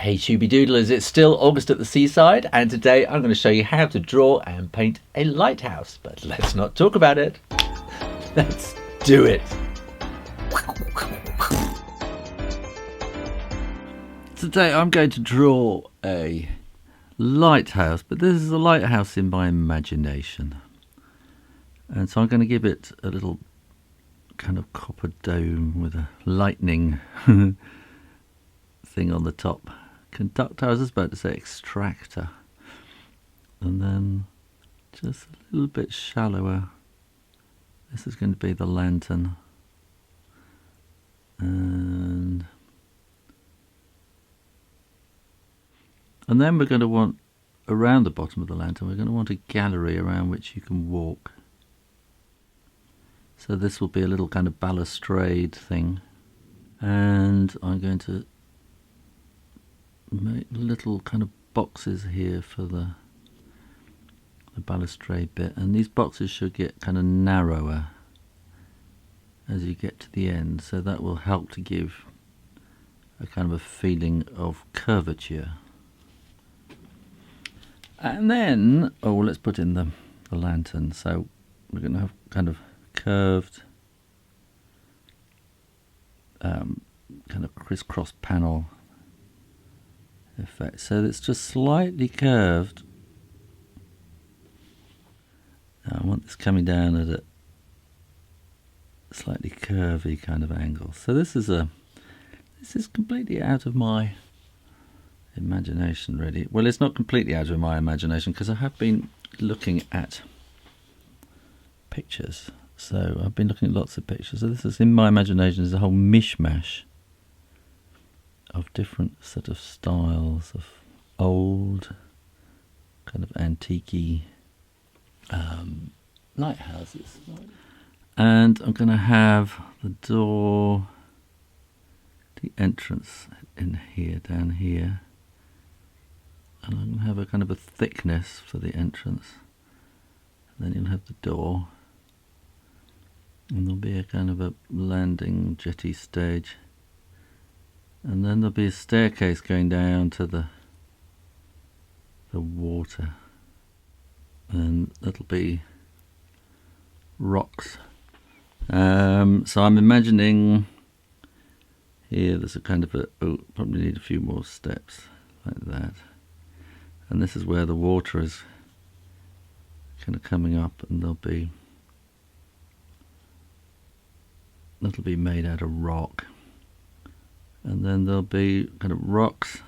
Hey Shooby Doodlers, it's still August at the seaside, and today I'm going to show you how to draw and paint a lighthouse. But let's not talk about it. Let's do it. Today I'm going to draw a lighthouse, but this is a lighthouse in my imagination. And so I'm going to give it a little kind of copper dome with a lightning thing on the top. Conductor, I was just about to say extractor. And then just a little bit shallower. This is going to be the lantern. And then we're going to want, around the bottom of the lantern, we're going to want a gallery around which you can walk. So this will be a little kind of balustrade thing. And I'm going to make little kind of boxes here for the balustrade bit, and these boxes should get kind of narrower as you get to the end, so that will help to give a kind of a feeling of curvature. And then, let's put in the lantern. So we're going to have kind of curved kind of crisscross panel effect, so it's just slightly curved. Now I want this coming down at a slightly curvy kind of angle. So this is completely out of my imagination, really. Well, it's not completely out of my imagination because I have been looking at pictures. So I've been looking at lots of pictures. So this is in my imagination. There's a whole mishmash of different sort of styles of old, kind of antique-y lighthouses. And I'm going to have the door, the entrance in here, down here. And I'm going to have a kind of a thickness for the entrance. And then you'll have the door. And there'll be a kind of a landing jetty stage. And then there'll be a staircase going down to the water, and that'll be rocks. So I'm imagining here there's a kind of probably need a few more steps like that, and this is where the water is kind of coming up, and that'll be made out of rock. And then there'll be kind of rocks,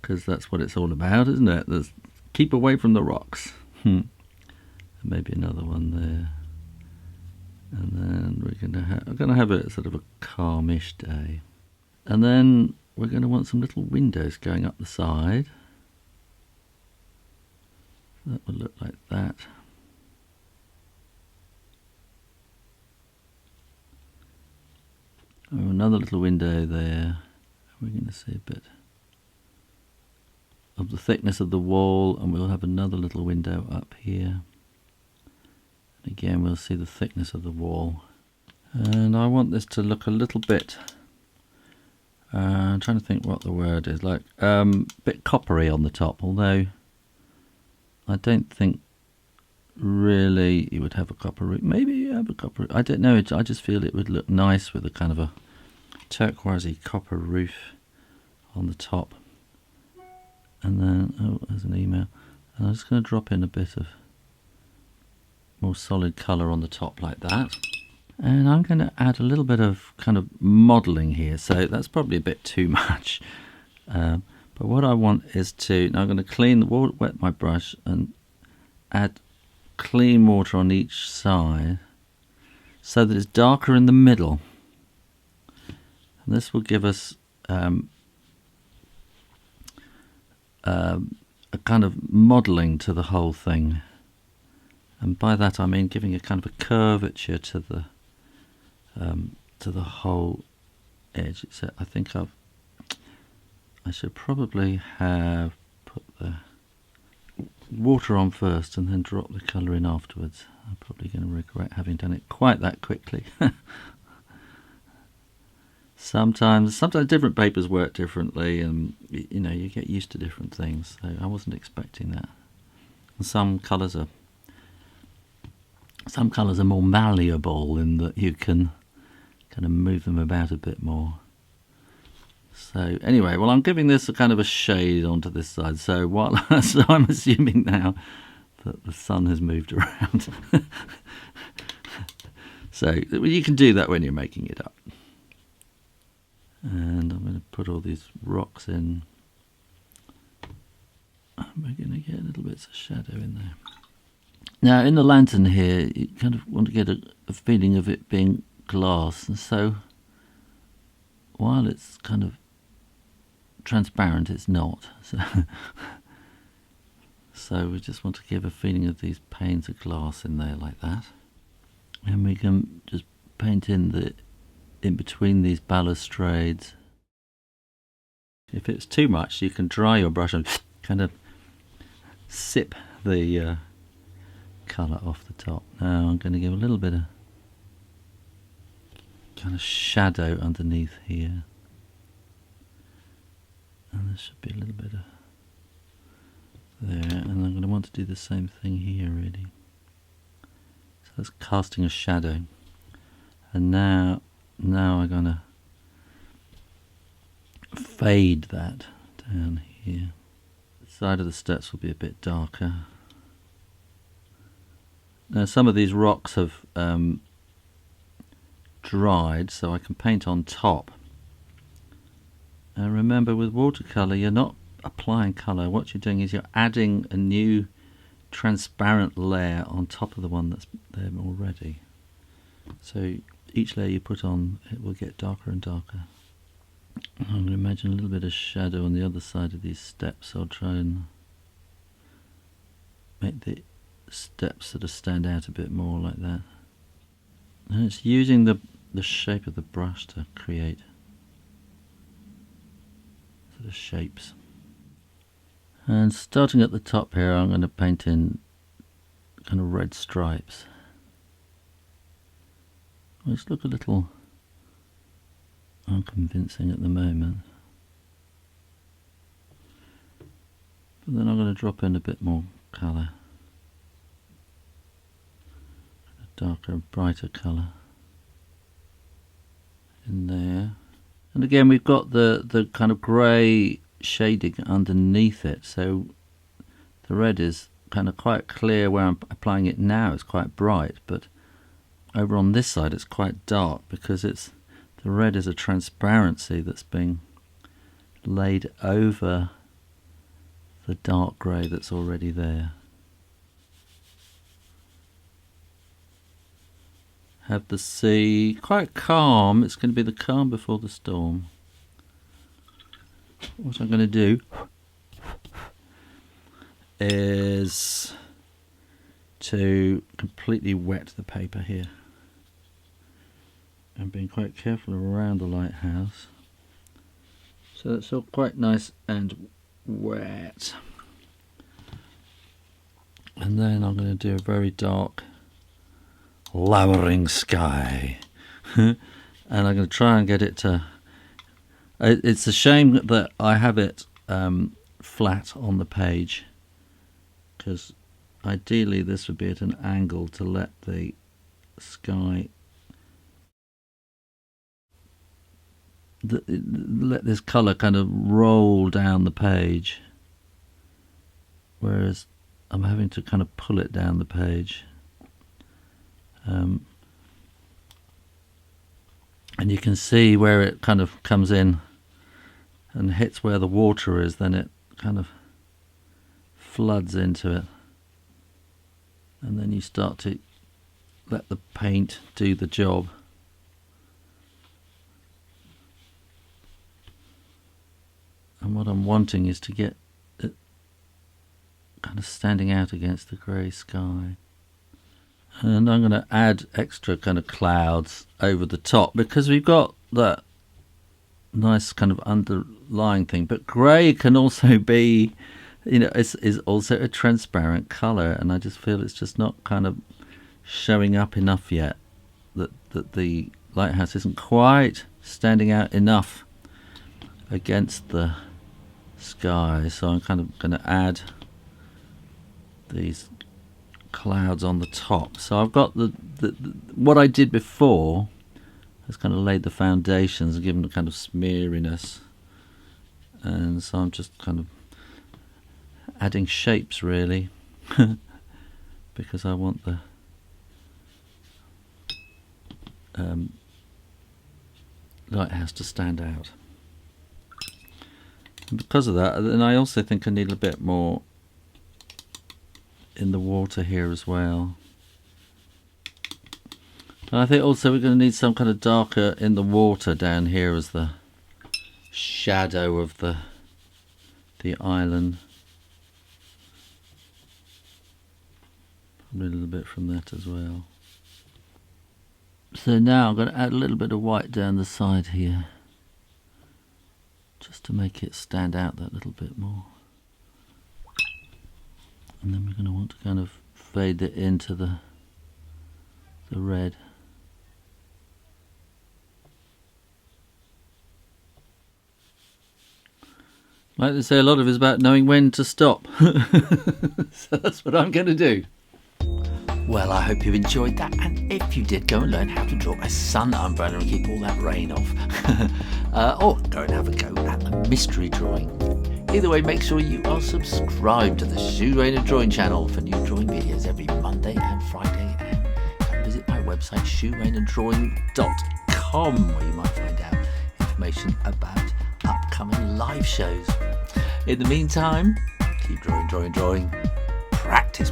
because that's what it's all about, isn't it? Keep away from the rocks. And maybe another one there. And then we're going to have a sort of a calmish day. And then we're going to want some little windows going up the side. That will look like that. Another little window there. We're going to see a bit of the thickness of the wall, and we'll have another little window up here. And again, we'll see the thickness of the wall. And I want this to look a little bit, I'm trying to think what the word is, like a bit coppery on the top, although I don't think really you would have a copper roof. Maybe you have a copper roof. I don't know. I just feel it would look nice with a kind of a turquoisey copper roof on the top. And then, there's an email. And I'm just going to drop in a bit of more solid colour on the top like that. And I'm going to add a little bit of kind of modelling here. So that's probably a bit too much. But what I want is now I'm going to clean the water, wet my brush, and add clean water on each side so that it's darker in the middle, and this will give us a kind of modelling to the whole thing, and by that I mean giving a kind of a curvature to the whole edge. I think I should probably have put the water on first and then drop the colour in afterwards. I'm probably going to regret having done it quite that quickly. Sometimes different papers work differently, and you get used to different things. So I wasn't expecting that. And some colours are more malleable in that you can kind of move them about a bit more. So anyway, well, I'm giving this a kind of a shade onto this side. So so I'm assuming now that the sun has moved around. So you can do that when you're making it up. And I'm going to put all these rocks in. And we're going to get little bits of shadow in there. Now, in the lantern here, you kind of want to get a feeling of it being glass. And so, while it's kind of transparent, it's not. So we just want to give a feeling of these panes of glass in there like that. And we can just paint in between these balustrades. If it's too much, you can dry your brush and kind of sip the colour off the top. Now I'm going to give a little bit of kind of shadow underneath here. And there should be a little bit of there. And I'm going to want to do the same thing here, really. So that's casting a shadow. And now I'm going to fade that down here. The side of the steps will be a bit darker. Now some of these rocks have dried, so I can paint on top. And remember, with watercolour, you're not applying colour. What you're doing is you're adding a new transparent layer on top of the one that's there already. So each layer you put on, it will get darker and darker. I'm going to imagine a little bit of shadow on the other side of these steps. I'll try and make the steps sort of stand out a bit more like that. And it's using the shape of the brush to create sort of shapes. And starting at the top here, I'm going to paint in kind of red stripes, which look a little unconvincing at the moment. But then I'm going to drop in a bit more colour, a darker, brighter colour in there. And again, we've got the kind of grey shading underneath it, so the red is kind of quite clear where I'm applying it now. It's quite bright, but over on this side it's quite dark because the red is a transparency that's being laid over the dark grey that's already there. Have the sea quite calm. It's going to be the calm before the storm. What I'm going to do is to completely wet the paper here. I'm being quite careful around the lighthouse, so it's all quite nice and wet. And then I'm going to do a very dark lowering sky and I'm going to try and get it to, it's a shame that I have it flat on the page, because ideally this would be at an angle to let the sky, let this colour kind of roll down the page, whereas I'm having to kind of pull it down the page. And you can see where it kind of comes in and hits where the water is, then it kind of floods into it, and then you start to let the paint do the job. And what I'm wanting is to get it kind of standing out against the grey sky. And I'm going to add extra kind of clouds over the top because we've got that nice kind of underlying thing. But grey can also be, is also a transparent colour, and I just feel it's just not kind of showing up enough yet. That the lighthouse isn't quite standing out enough against the sky, so I'm kind of going to add these clouds on the top. So I've got the what I did before has kind of laid the foundations and given a kind of smeariness, and so I'm just kind of adding shapes really because I want the lighthouse to stand out. And because of that, then I also think I need a bit more in the water here as well. And I think also we're going to need some kind of darker in the water down here as the shadow of the island. Probably a little bit from that as well. So now I'm going to add a little bit of white down the side here, just to make it stand out that little bit more. And then we're going to want to kind of fade it into the red. Like they say, a lot of it is about knowing when to stop. So that's what I'm going to do. Well, I hope you enjoyed that, and if you did, go and learn how to draw a sun umbrella and keep all that rain off. Or go and have a go at the mystery drawing. Either way, make sure you are subscribed to the Shoo Rayner drawing channel for new drawing videos every Monday and Friday, and come visit my website shooraynerdrawing.com, where you might find out information about upcoming live shows. In the meantime, keep drawing. Practice.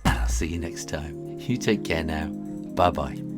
And I'll see you next time. You take care now. Bye bye.